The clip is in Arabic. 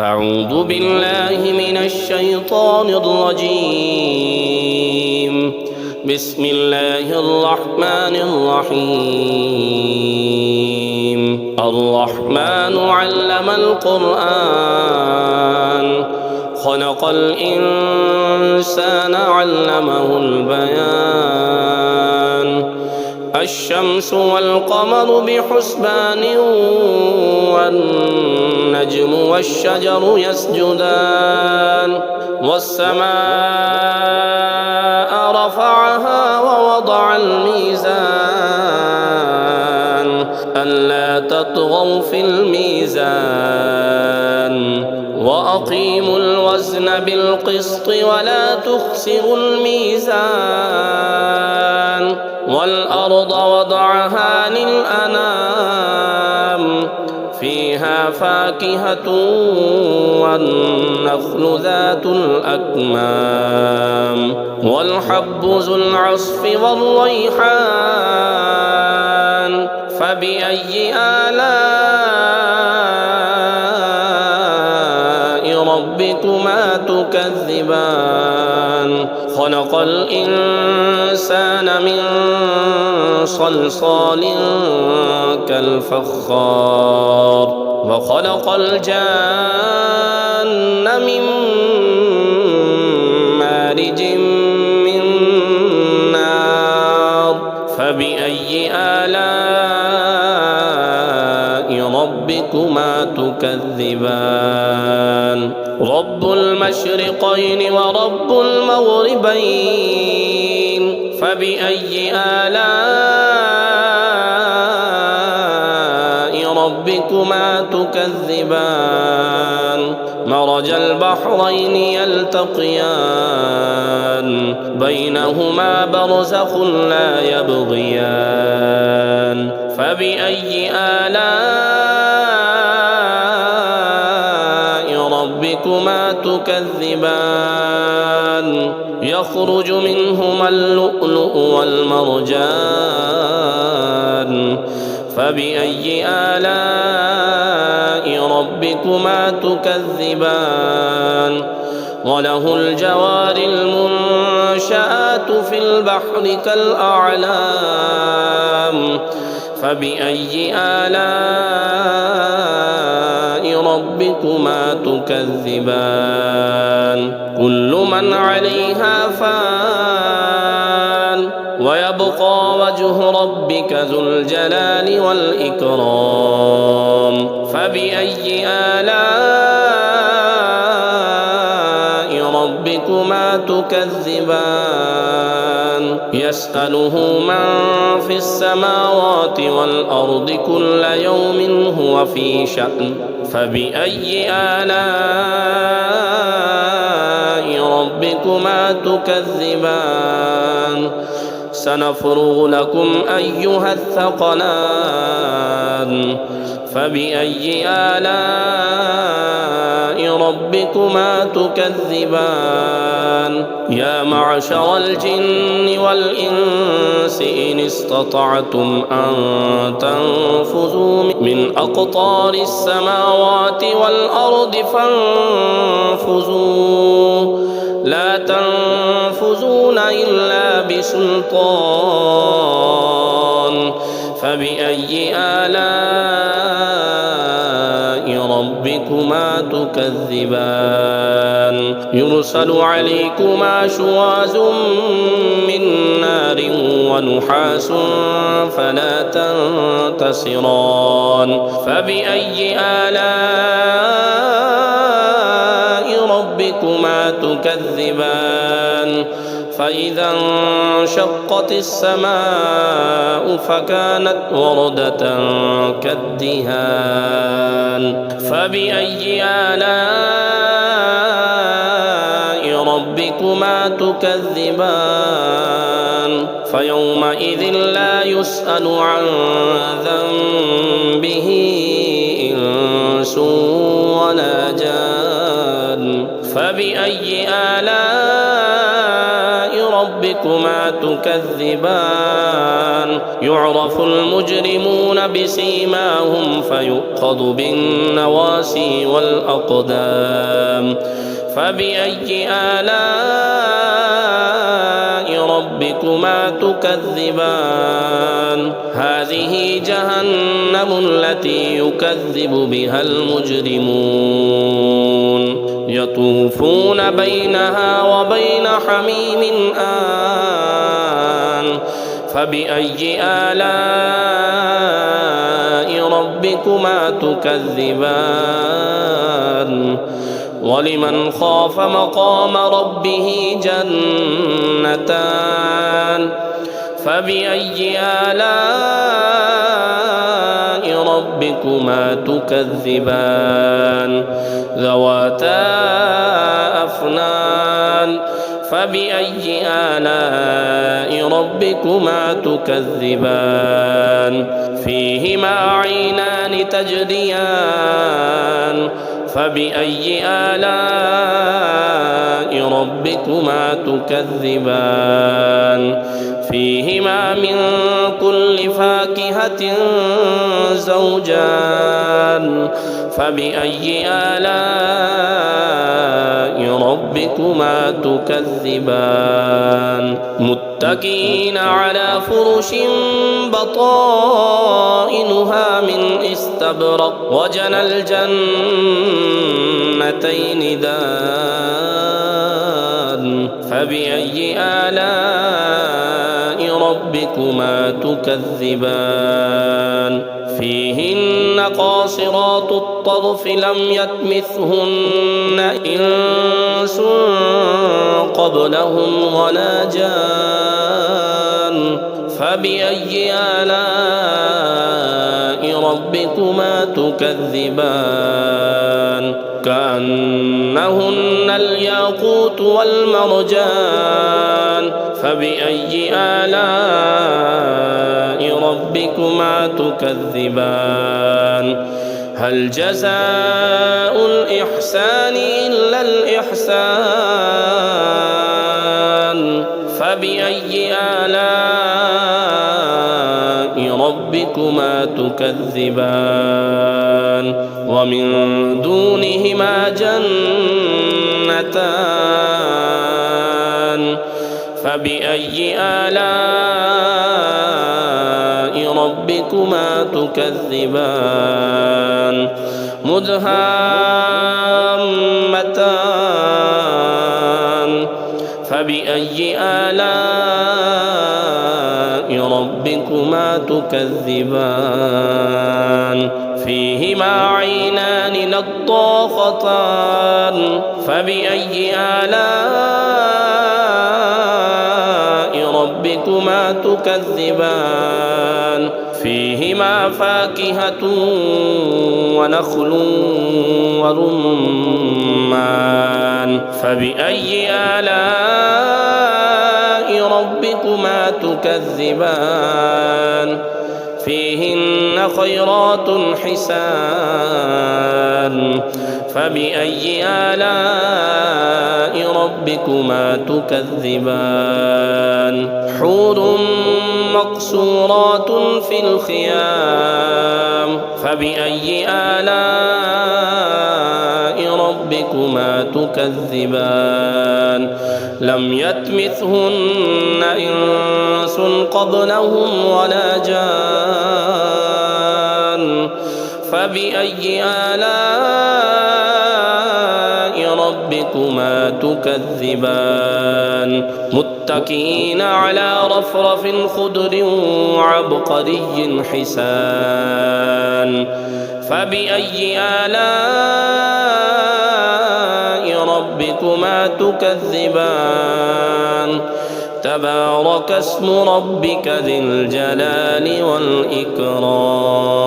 أعوذ بالله من الشيطان الرجيم. بسم الله الرحمن الرحيم. الرحمن علم القرآن خلق الإنسان علمه البيان. الشمس والقمر بحسبان والنجم والشجر يسجدان. والسماء رفعها ووضع الميزان ألا تطغوا في الميزان وأقيموا الوزن بالقسط ولا تخسروا الميزان. والأرض وضعها للأنام فيها فاكهة والنخل ذات الأكمام والحب ذو العصف والريحان. فبأي آلاء ربكما تكذبان؟ خلق الإنسان من صلصال كالفخار وخلق الجان من مارج من نار. فبأي آلاء ربكما تكذبان؟ رب المشرقين ورب المغربين. فبأي آلاء ربكما تكذبان؟ مرج البحرين يلتقيان بينهما برزخ لا يبغيان. فبأي آلاء ربكما تكذبان؟ يخرج منهما اللؤلؤ والمرجان. فبأي آلاء ربكما تكذبان؟ وله الجوار المنشآت في البحر كالأعلام. فبأي آلاء ربكما تكذبان؟ كل من عليها فان ويبقى وجه ربك ذو الجلال والإكرام. فبأي آلاء ربكما تكذبان؟ يسأله من في السماوات والأرض كل يوم هو في شأن. فبأي آلاء ربكما تكذبان؟ سنفرغ لكم أيها الثقلان. فبأي آلاء ربكما تكذبان؟ يا معشر الجن والإنس إن استطعتم أن تنفذوا من أقطار السماوات والأرض فانفذوا لا تنفذون إلا بسلطان. فبأي آلاء ربكما تكذبان؟ يرسل عليكما شواظ من نار ونحاس فلا تنتصران. فبأي آلاء ربكما تكذبان؟ فإذا انشقت السماء فكانت وردة كالدهان. فبأي آلاء ربكما تكذبان؟ فيومئذ لا يسأل عن ذنبه إنس ولا جان. فبأي آلاء ربكما تكذبان يعرف المجرمون بسيماهم فيؤخذ بالنواسي والأقدام فبأي آلاء ربكما تكذبان هذه جهنم التي يكذب بها المجرمون يطوفون بينها وبين حميم آن فبأي آلاء ربكما تكذبان ولمن خاف مقام ربه جنتان فبأي آلاء ربكما تكذبان ذواتا أفنان فبأي آلاء ربكما تكذبان فيهما عينان تجريان فبأي آلاء ربكما تكذبان فيهما من كل فاكهة زوجان فبأي آلاء ربكما تكذبان متكئين على فرش بطائنها من استبرق وجنى الجنتين دان فبأي آلاء ربكما تكذبان فيهن قاصرات الطرف لم يطمثهن إنس قبلهم ولا جان فبأي آلاء ربكما تكذبان كأنهن الياقوت والمرجان فبأي آلاء ربكما تكذبان هل جزاء الإحسان إلا الإحسان فبأي آلاء ربكما تكذبان ومن دونهما جنتان فبأي آلاء ربكما تكذبان مدهامتان فبأي آلاء ربكما تكذبان فيهما عينان نضاختان فبأي آلاء ربكما تكذبان فيهما فاكهة ونخل ورمان فبأي آلاء ربكما تكذبان فيهن خيرات حسان فبأي آلاء ربكما تكذبان حور مقصورات في الخيام فبأي آلاء ربكما تكذبان لم يطمثهن إنس قبلهم ولا جان فبأي آلاء ربكما تكذبان متكئين على رفرف خضر وعبقري حسان فبأي آلاء ربكما تكذبان تبارك اسم ربك ذي الجلال والإكرام